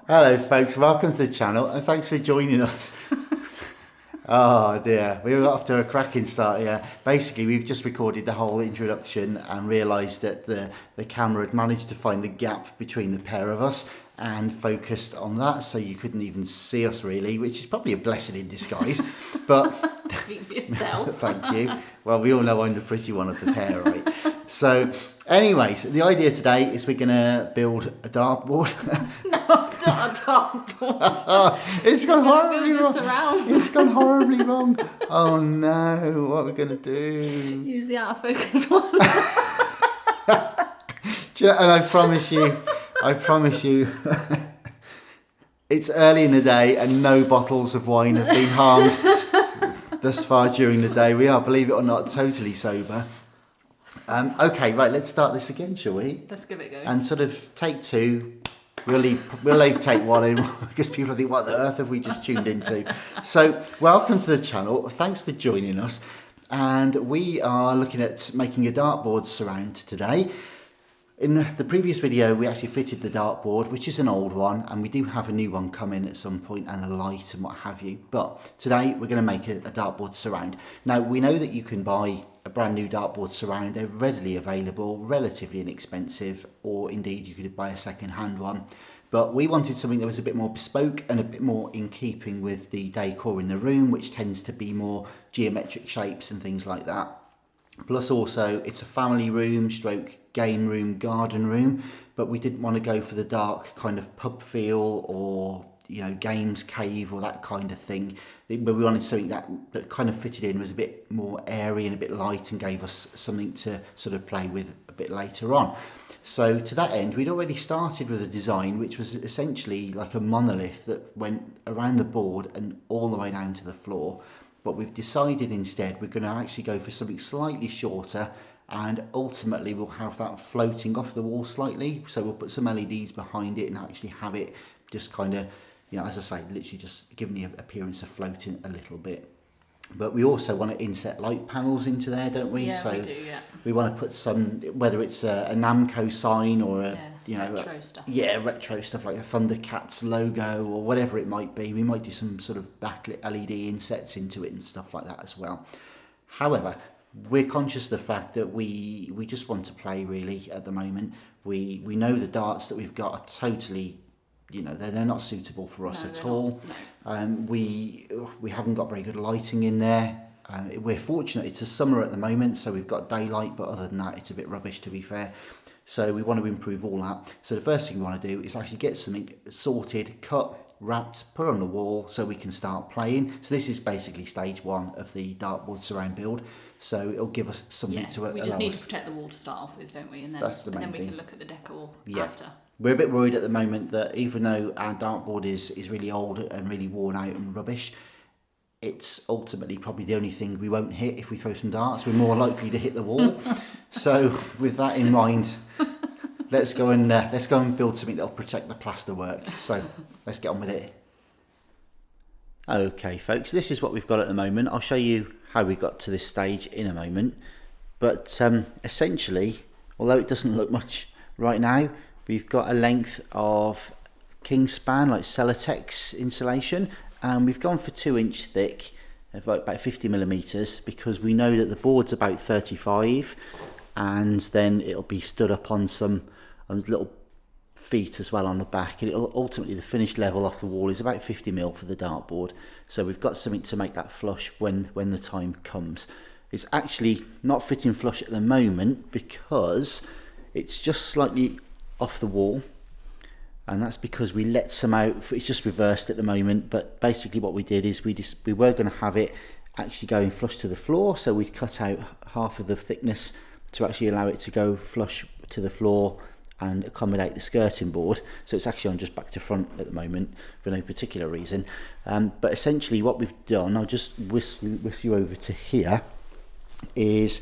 Hello folks, welcome to the channel and thanks for joining us. Oh dear, we got off to a cracking start here. Basically we've just recorded the whole introduction and realised that the camera had managed to find the gap between the pair of us and focused on that, so you couldn't even see us really, which is probably a blessing in disguise. But speak for yourself. thank you. Well, we all know I'm the pretty one of the pair, right? So anyways, the idea today is we're going to build a dartboard. No, not a dartboard. It's gone horribly Build a wrong. surround. It's gone horribly wrong. Oh no, what are we going to do? Use the out of focus one. And I promise you, it's early in the day and no bottles of wine have been harmed thus far during the day. We are, believe it or not, totally sober. Okay, right, let's start this again, shall we? Let's give it a go. And sort of take two. We'll leave take one in because people think, what the earth have we just tuned into? So, welcome to the channel. Thanks for joining us. And we are looking at making a dartboard surround today. In the previous video, we actually fitted the dartboard, which is an old one, and we do have a new one coming at some point, and a light and what have you. But today, we're going to make a dartboard surround. Now, we know that you can buy a brand new dartboard surround. They're readily available, relatively inexpensive, or indeed you could buy a second-hand one. But we wanted something that was a bit more bespoke and a bit more in keeping with the decor in the room, which tends to be more geometric shapes and things like that. Plus also, it's a family room, stroke game room, garden room, but we didn't want to go for the dark kind of pub feel or, you know, games cave or that kind of thing. But we wanted something that kind of fitted in, was a bit more airy and a bit light and gave us something to sort of play with a bit later on. So to that end, we'd already started with a design which was essentially like a monolith that went around the board and all the way down to the floor. But we've decided instead we're going to actually go for something slightly shorter, and ultimately we'll have that floating off the wall slightly. So we'll put some LEDs behind it and actually have it just kind of, you know, as I say, literally just giving the appearance of floating a little bit. But we also want to inset light panels into there, don't we? Yeah, so we do, yeah. We want to put some, whether it's a Namco sign or a, retro stuff. Yeah, retro stuff like a Thundercats logo or whatever it might be. We might do some sort of backlit LED insets into it and stuff like that as well. However, we're conscious of the fact that we just want to play really at the moment. We know the darts that we've got are totally, you know, they're not suitable for us at all. No. We haven't got very good lighting in there. We're fortunate it's a summer at the moment, so we've got daylight, but other than that it's a bit rubbish, to be fair. So we want to improve all that. So the first thing we want to do is actually get something sorted, cut, wrapped, put on the wall so we can start playing. So this is basically stage one of the dartboard surround build. So it'll give us something to allow us. We just need to protect the wall to start off with, don't we? And then, that's the main and then we thing. can look at the decor after. We're a bit worried at the moment that even though our dartboard is really old and really worn out and rubbish, it's ultimately probably the only thing we won't hit if we throw some darts. We're more likely to hit the wall. So with that in mind, let's go and build something that'll protect the plasterwork. So let's get on with it. Okay, folks, this is what we've got at the moment. I'll show you how we got to this stage in a moment. But essentially, although it doesn't look much right now, we've got a length of Kingspan, like Celotex insulation, and we've gone for 2-inch thick, of like about 50mm, because we know that the board's about 35, and then it'll be stood up on some little feet as well on the back, and it'll ultimately, the finished level off the wall is about 50mm for the dartboard. So we've got something to make that flush when the time comes. It's actually not fitting flush at the moment because it's just slightly off the wall, and that's because we let some out. It's just reversed at the moment, but basically what we did is we were going to have it actually going flush to the floor, so we cut out half of the thickness to actually allow it to go flush to the floor and accommodate the skirting board. So it's actually on just back to front at the moment for no particular reason. But essentially what we've done, I'll just whisk you over to here, is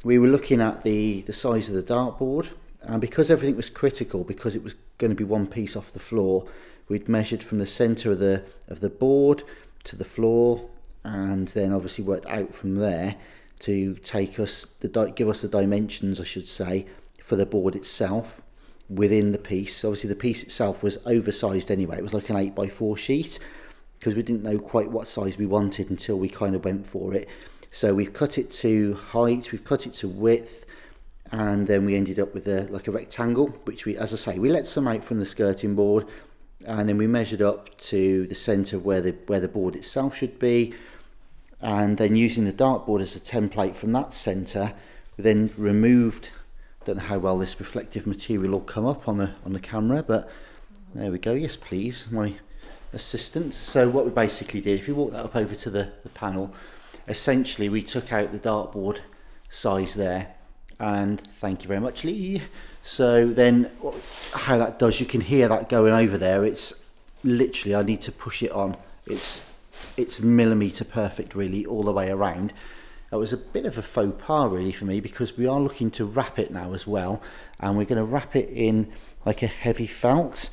we were looking at the size of the dartboard, and because everything was critical, because it was going to be one piece off the floor, we'd measured from the centre of the board to the floor, and then obviously worked out from there to take us give us the dimensions, I should say, for the board itself. within the piece. Obviously the piece itself was oversized anyway. It was like an 8x4 sheet, because we didn't know quite what size we wanted until we kind of went for it. So we've cut it to height, we've cut it to width, and then we ended up with a rectangle, which we, as I say, we let some out from the skirting board, and then we measured up to the centre of where the board itself should be, and then using the dartboard as a template from that centre, we then removed, don't know how well this reflective material will come up on the camera, but there we go. Yes please, my assistant. So what we basically did, if you walk that up over to the panel, essentially we took out the dartboard size there, and thank you very much, Lee. So then how that does, you can hear that going over there. It's literally, I need to push it on. It's millimetre perfect really all the way around. That was a bit of a faux pas really for me, because we are looking to wrap it now as well, and we're going to wrap it in like a heavy felt.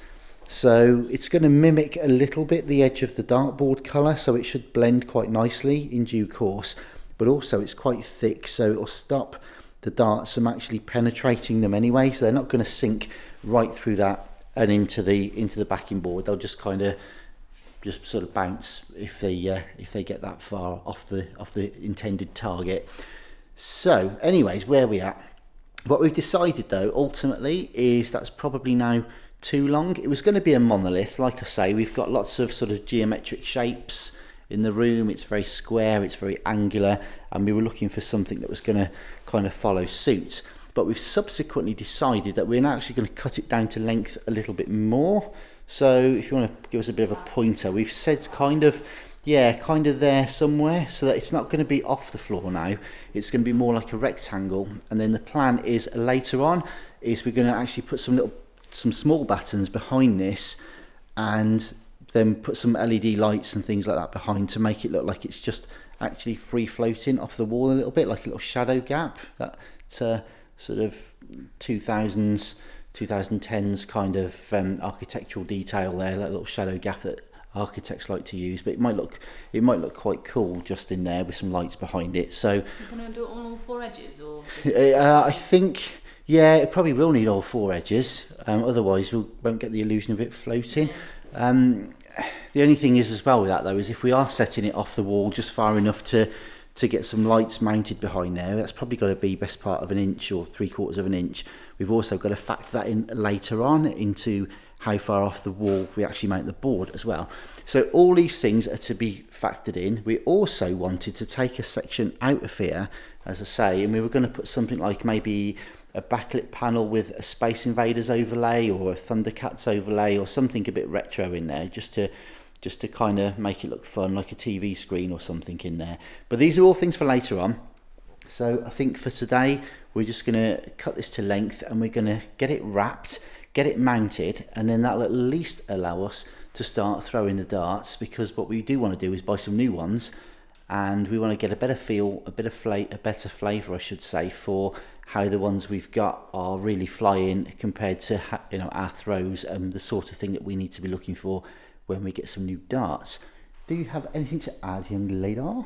So it's going to mimic a little bit the edge of the dartboard colour, so it should blend quite nicely in due course, but also it's quite thick, so it'll stop the darts from actually penetrating them anyway, so they're not going to sink right through that and into the backing board. They'll just kind of sort of bounce if they get that far off the intended target. So anyways, where we at? What we've decided though ultimately is that's probably now too long. It was going to be a monolith, like I say. We've got lots of sort of geometric shapes in the room. It's very square, it's very angular, and we were looking for something that was going to kind of follow suit. But we've subsequently decided that we're now actually going to cut it down to length a little bit more. So if you want to give us a bit of a pointer, we've said kind of there somewhere, so that it's not going to be off the floor now. It's going to be more like a rectangle, and then the plan is later on is we're going to actually put some small battens behind this, and then put some LED lights and things like that behind to make it look like it's just actually free floating off the wall a little bit, like a little shadow gap. That sort of 2000s 2010s kind of architectural detail there, that little shadow gap that architects like to use. But it might look quite cool just in there with some lights behind it. So you're going to do it on all four edges, or I think, yeah, it probably will need all four edges, otherwise we won't get the illusion of it floating. The only thing is as well with that though, is if we are setting it off the wall just far enough to get some lights mounted behind there, that's probably got to be best part of an inch or 3/4 of an inch. We've also got to factor that in later on into how far off the wall we actually mount the board as well. So all these things are to be factored in. We also wanted to take a section out of here, as I say, and we were going to put something like maybe a backlit panel with a Space Invaders overlay or a Thundercats overlay or something a bit retro in there, just to kind of make it look fun, like a TV screen or something in there. But these are all things for later on. So I think for today we're just going to cut this to length, and we're going to get it wrapped, get it mounted, and then that'll at least allow us to start throwing the darts, because what we do want to do is buy some new ones, and we want to get a better feel, a better flavour I should say, for how the ones we've got are really flying compared to our throws and the sort of thing that we need to be looking for when we get some new darts. Do you have anything to add, young lady? No,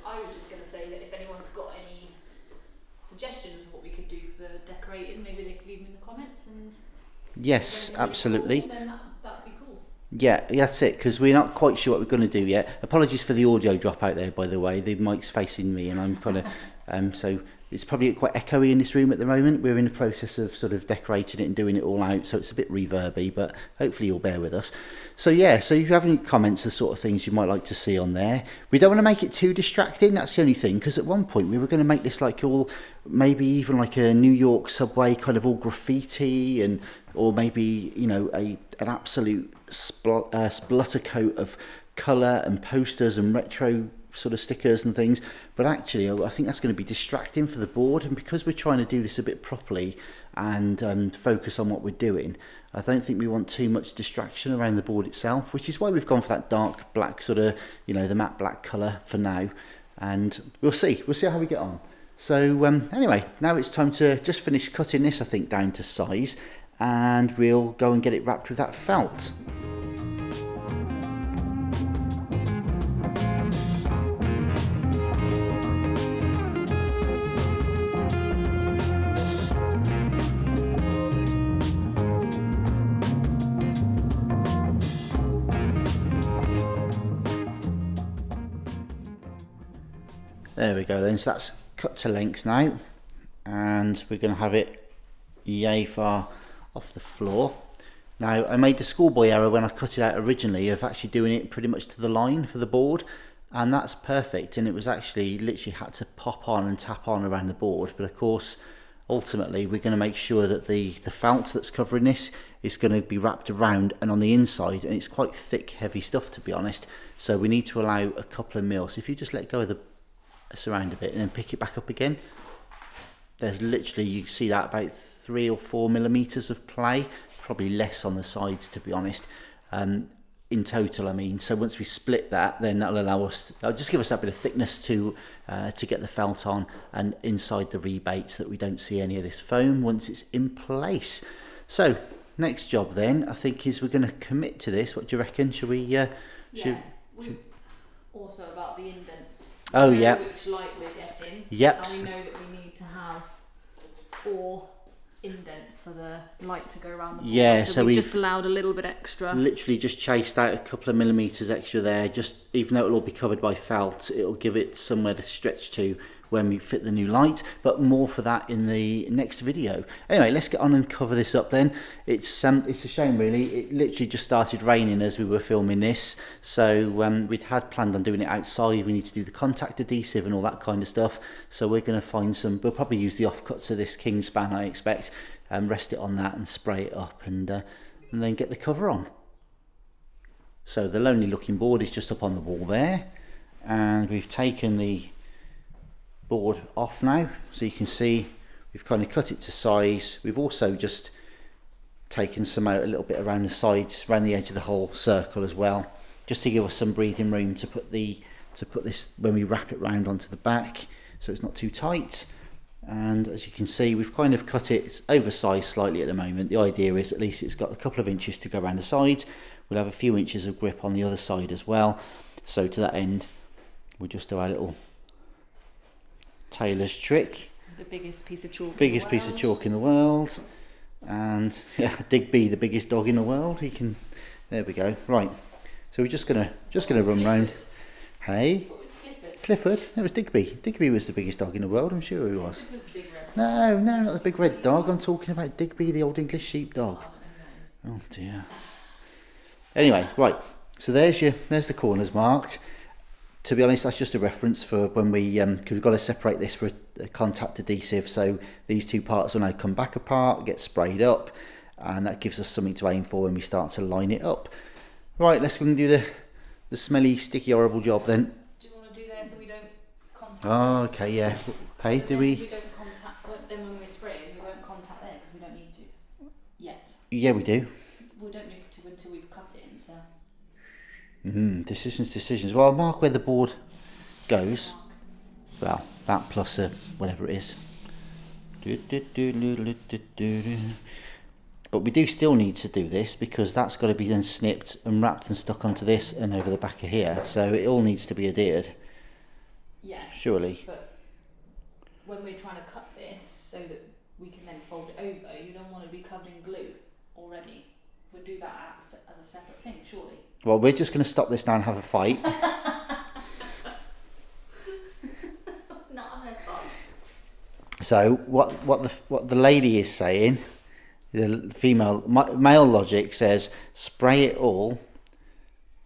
I was just going to say that if anyone's got any suggestions of what we could do for decorating, maybe they could leave them in the comments. And yes, absolutely. Cool, then that'd be cool. Yeah, that's it, because we're not quite sure what we're going to do yet. Apologies for the audio drop out there, by the way. The mic's facing me, and I'm kind of so it's probably quite echoey in this room at the moment. We're in the process of sort of decorating it and doing it all out, so it's a bit reverby, but hopefully you'll bear with us. So yeah, so if you have any comments, the sort of things you might like to see on there. We don't want to make it too distracting, that's the only thing, because at one point we were going to make this like all, maybe even like a New York subway kind of all graffiti, and or maybe an absolute splutter coat of colour and posters and retro sort of stickers and things. But actually I think that's going to be distracting for the board, and because we're trying to do this a bit properly and focus on what we're doing, I don't think we want too much distraction around the board itself, which is why we've gone for that dark black sort of the matte black colour for now, and we'll see how we get on. So anyway, now it's time to just finish cutting this, I think, down to size, and we'll go and get it wrapped with that felt. There we go then, so that's cut to length now, and we're going to have it yay far off the floor. Now I made the schoolboy error when I cut it out originally of actually doing it pretty much to the line for the board, and that's perfect, and it was actually literally had to pop on and tap on around the board. But of course ultimately we're going to make sure that the felt that's covering this is going to be wrapped around and on the inside, and it's quite thick heavy stuff, to be honest, so we need to allow a couple of mils. If you just let go of the surround a bit and then pick it back up again, there's literally, you see that about 3 or 4 millimeters of play, probably less on the sides, to be honest, in total I mean. So once we split that, then that'll allow us, that'll just give us that bit of thickness to get the felt on, and inside the rebates that we don't see any of this foam once it's in place. So next job then, I think, is we're going to commit to this. What do you reckon? Should we also about the indents. Oh yeah. Which light we're getting. Yep. And we know that we need to have 4 indents for the light to go around the board. Yeah, so we just allowed a little bit extra. Literally just chased out a couple of millimeters extra there, just even though it'll all be covered by felt, it'll give it somewhere to stretch to when we fit the new light, but more for that in the next video. Anyway, let's get on and cover this up then. It's a shame really, it literally just started raining as we were filming this, so we'd had planned on doing it outside. We need to do the contact adhesive and all that kind of stuff, so we're going to find some, we'll probably use the offcuts of this Kingspan, I expect, and rest it on that and spray it up, and then get the cover on. So the lonely looking board is just up on the wall there, and we've taken the board off now, so you can see we've kind of cut it to size. We've also just taken some out a little bit around the sides, around the edge of the whole circle as well, just to give us some breathing room to put this when we wrap it round onto the back, so it's not too tight. And as you can see, we've kind of cut it oversized slightly at the moment. The idea is at least it's got a couple of inches to go around the sides. We'll have a few inches of grip on the other side as well, so to that end we'll just do our little tailor's trick. The biggest piece of chalk. Biggest piece of chalk in the world, and yeah, Digby, the biggest dog in the world. He can. There we go. Right. So we're just gonna run round. Hey, Clifford. That was Digby. Digby was the biggest dog in the world. I'm sure he was. No, not the big red dog. I'm talking about Digby, the old English sheepdog. Oh dear. Anyway, right. So there's the corners marked. To be honest, that's just a reference for when we, because we've got to separate this for a contact adhesive, so these two parts will now come back apart, get sprayed up, and that gives us something to aim for when we start to line it up. Right, let's go and do the smelly, sticky, horrible job then. Do you want to do there so we don't contact? Oh, okay, yeah. Hey, do we? We don't contact, then when we're spraying, we won't contact there because we don't need to yet. Yeah, we do. We don't need to until we've cut it in, so. Decisions. Well, I'll mark where the board goes. Well, that plus whatever it is. But we do still need to do this because that's got to be then snipped and wrapped and stuck onto this and over the back of here. So it all needs to be adhered. Yes. Surely. But when we're trying to cut this so that we can then fold it over, you don't want to be covered in glue already. We'll do that as a separate thing, surely. Well, we're just going to stop this now and have a fight. Not a fight. So what the lady is saying, the male logic says, spray it all,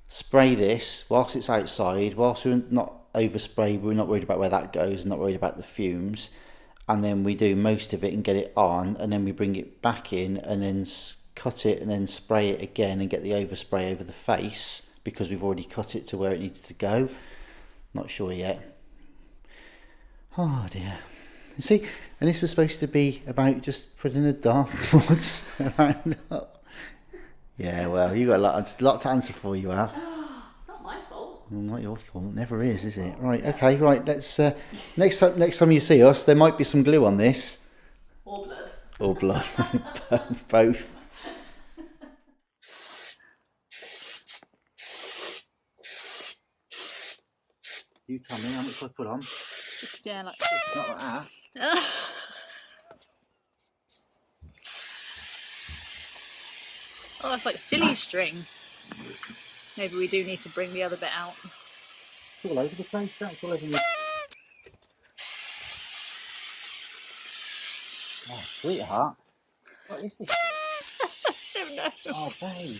spray this whilst it's outside, whilst we're not overspray, we're not worried about where that goes, not worried about the fumes, and then we do most of it and get it on, and then we bring it back in and then cut it and then spray it again and get the overspray over the face because we've already cut it to where it needs to go. Not sure yet. Oh dear. See, and this was supposed to be about just putting a dartboard around up. Yeah, well, you got a lot to answer for, you have. Not my fault. Well, not your fault. Never is it? Right. Okay. Right. Let's. Next time you see us, there might be some glue on this. Or blood. Or blood. Both. You tell me how much I put on. Yeah, like It's not like that. Oh, that's like silly string. Maybe we do need to bring the other bit out. It's all over the place. That's all over me. Oh, sweetheart. What is this? I don't know. Oh, babe.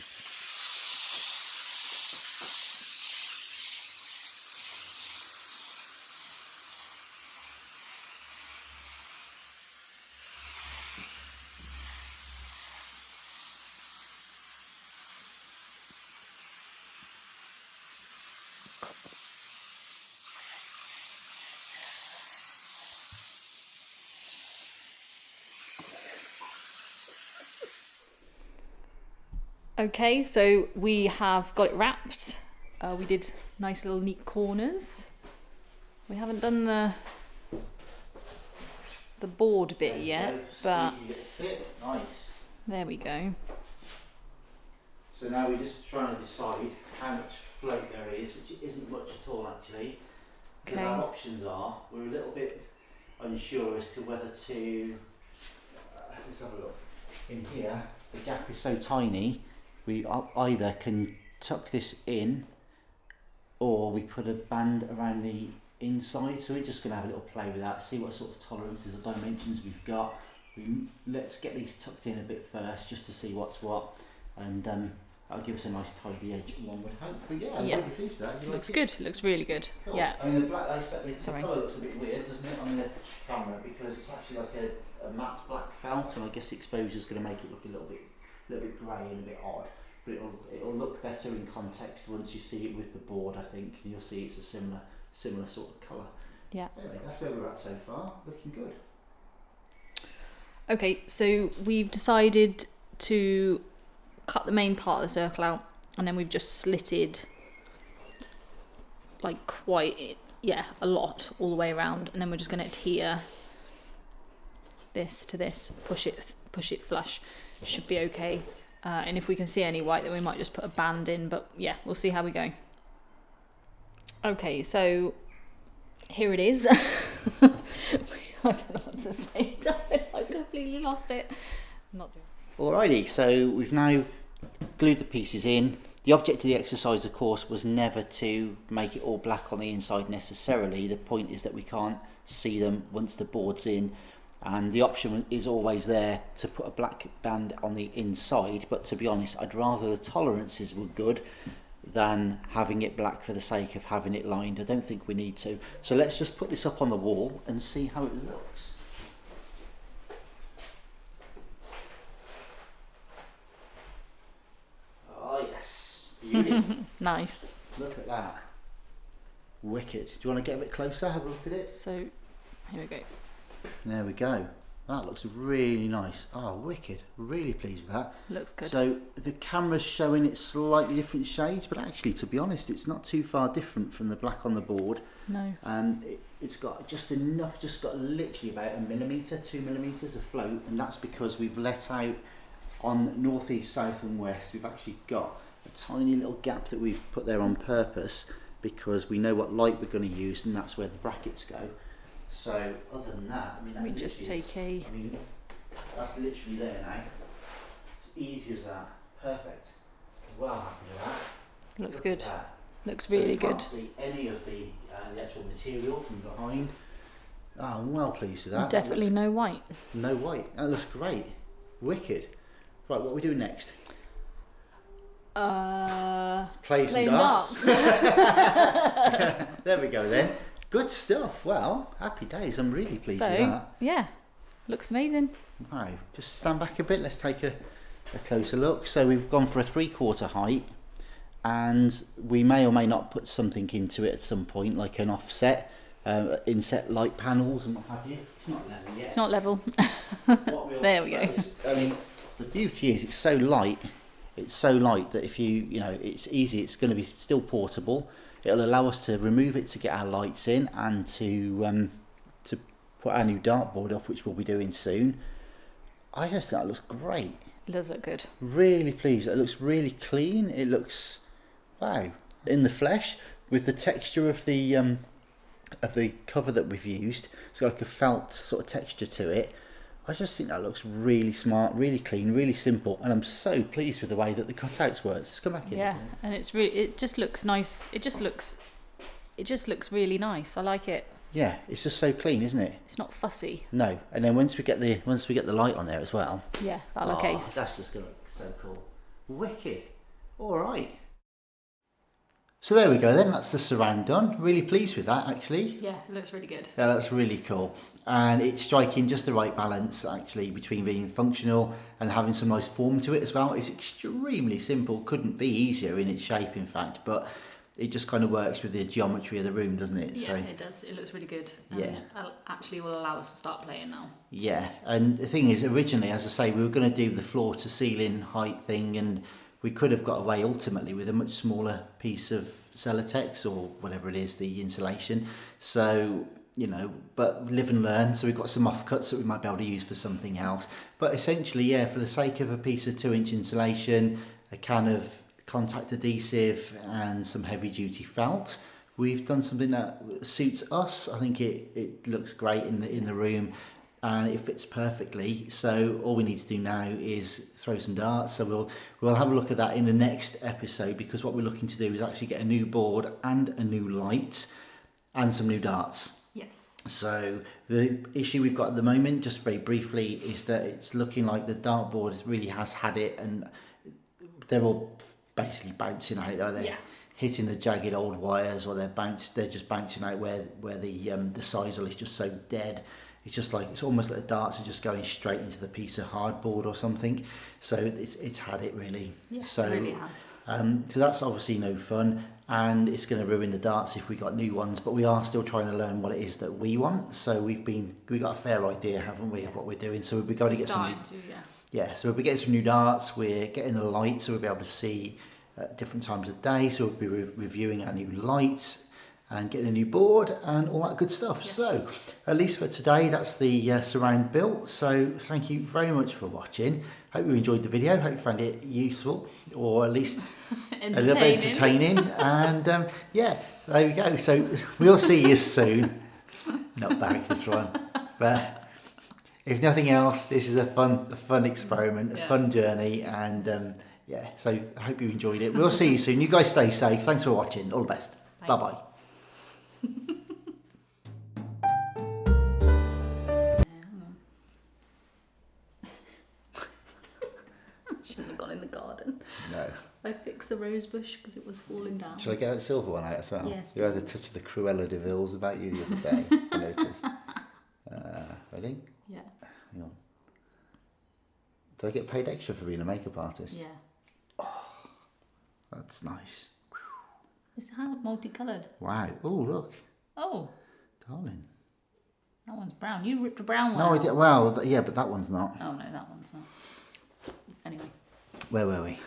Okay, so we have got it wrapped. We did nice little neat corners. We haven't done the board bit yet, but Nice. there we go. So now we're just trying to decide how much float there is, which isn't much at all actually. Because our options are, we're a little bit unsure as to whether to, let's have a look. In here, the gap is so tiny, we either can tuck this in or we put a band around the inside. So we're just going to have a little play with that, see what sort of tolerances or dimensions we've got. Let's get these tucked in a bit first just to see what's what, and that'll give us a nice tidy edge, one would hope. But yeah, I'm really pleased with that. You Looks like good, looks really good. Cool. Yeah. I mean, the black, I expect the colour looks a bit weird, doesn't it, on the camera, because it's actually like a matte black felt, and I guess the exposure is going to make it look a little bit grey and a bit odd. But it'll look better in context once you see it with the board, I think, and you'll see it's a similar sort of colour. Yeah. Anyway, that's where we're at so far. Looking good. Okay, so we've decided to cut the main part of the circle out, and then we've just slitted like a lot all the way around, and then we're just going to adhere this to this, push it flush. Should be okay. And if we can see any white, then we might just put a band in, but yeah, we'll see how we go. Okay, so here it is. I don't know what to say. I completely lost it. I'm not doing. Alrighty, so we've now glued the pieces in. The object of the exercise, of course, was never to make it all black on the inside necessarily. The point is that we can't see them once the board's in, and the option is always there to put a black band on the inside, but to be honest, I'd rather the tolerances were good than having it black for the sake of having it lined. I don't think we need to. So let's just put this up on the wall and see how it looks. Oh yes, beauty. Nice. Look at that. Wicked. Do you want to get a bit closer, have a look at it? So here we go. There we go. That looks really nice. Oh, wicked. Really pleased with that. Looks good. So the camera's showing it slightly different shades, but actually, to be honest, it's not too far different from the black on the board. No. It's got just enough, just got literally about 1 millimetre, 2 millimetres of float, and that's because we've let out on north, east, south and west. We've actually got a tiny little gap that we've put there on purpose because we know what light we're going to use, and that's where the brackets go. So other than that, I mean, that we just take a. I mean, that's literally there now. It's easy as that. Perfect. Well happy with that. Looks Look good. at that. Looks So really you can't good. see any of the actual material from behind. Oh, I'm well pleased with that. Definitely no white. No white. That looks great. Wicked. Right, what are we doing next? Play some playing darts. There we go then. Good stuff. Well, happy days. I'm really pleased with that. Yeah, looks amazing. Wow. Just stand back a bit. Let's take a closer look. So we've gone for a 3/4 height, and we may or may not put something into it at some point, like an offset, inset light panels and what have you. It's not level yet. It's not level. There we go. I mean, the beauty is it's so light. It's so light that if you know, it's easy. It's going to be still portable. It'll allow us to remove it to get our lights in and to put our new dartboard up, which we'll be doing soon. I just think that looks great. It does look good. Really pleased. It looks really clean. It looks, wow, in the flesh with the texture of the cover that we've used. It's got like a felt sort of texture to it. I just think that looks really smart, really clean, really simple, and I'm so pleased with the way that the cutouts work. Let's come back in. Yeah, and it's really, it just looks nice. It just looks really nice. I like it. Yeah, it's just so clean, isn't it? It's not fussy. No, and then once we get the light on there as well. Yeah, that'll look ace. That's just gonna look so cool. Wicked. All right. So there we go then, that's the surround done. Really pleased with that actually. Yeah, it looks really good. Yeah, that's really cool. And it's striking just the right balance actually between being functional and having some nice form to it as well. It's extremely simple, couldn't be easier in its shape in fact, but it just kind of works with the geometry of the room, doesn't it? Yeah, So, it does. It looks really good. Yeah. Actually will allow us to start playing now. yeah, and the thing is, originally, as I say, we were going to do the floor to ceiling height thing, and we could have got away ultimately with a much smaller piece of Celotex or whatever it is, the insulation. So, you know, but live and learn. So we've got some offcuts that we might be able to use for something else. But essentially, yeah, for the sake of a piece of 2-inch insulation, a can of contact adhesive and some heavy duty felt, we've done something that suits us. I think it looks great in the room and it fits perfectly. So all we need to do now is throw some darts. So we'll have a look at that in the next episode, because what we're looking to do is actually get a new board and a new light and some new darts. Yes. So the issue we've got at the moment, just very briefly, is that it's looking like the dartboard really has had it, and they're all basically bouncing out, are they? Yeah. Hitting the jagged old wires, or they're just bouncing out where the sisal is just so dead. It's just like, it's almost like the darts are just going straight into the piece of hardboard or something. So it's had it really. Yeah, so, it really has. So that's obviously no fun, and it's going to ruin the darts if we got new ones. But we are still trying to learn what it is that we want. So we got a fair idea, haven't we, of what we're doing. So we'll be going to get some. Yeah, so we'll be getting some new darts. We're getting the light, so we'll be able to see at different times of day. So we'll be reviewing our new lights and getting a new board and all that good stuff. Yes. So at least for today, that's the surround built. So thank you very much for watching. Hope you enjoyed the video. Hope you found it useful, or at least a little bit entertaining. And yeah, there we go. So we'll see you soon. Not bad, this one, but if nothing else, this is a fun experiment, a fun journey, and yeah, so I hope you enjoyed it. We'll see you soon. You guys stay safe. Thanks for watching. All the best. Bye bye. Shouldn't have gone in the garden. No. I fixed the rose bush because it was falling down. Shall I get that silver one out as well? Yes. You had a touch of the Cruella de Vil's about you the other day, I noticed. Ready? Yeah. Hang on. Do I get paid extra for being a makeup artist? Yeah. Oh, that's nice. It's multicoloured. Wow. Oh, look. Oh. Darling. That one's brown. You ripped a brown one. No, I did. Well, yeah, but that one's not. Oh, no, that one's not. Anyway. Where were we?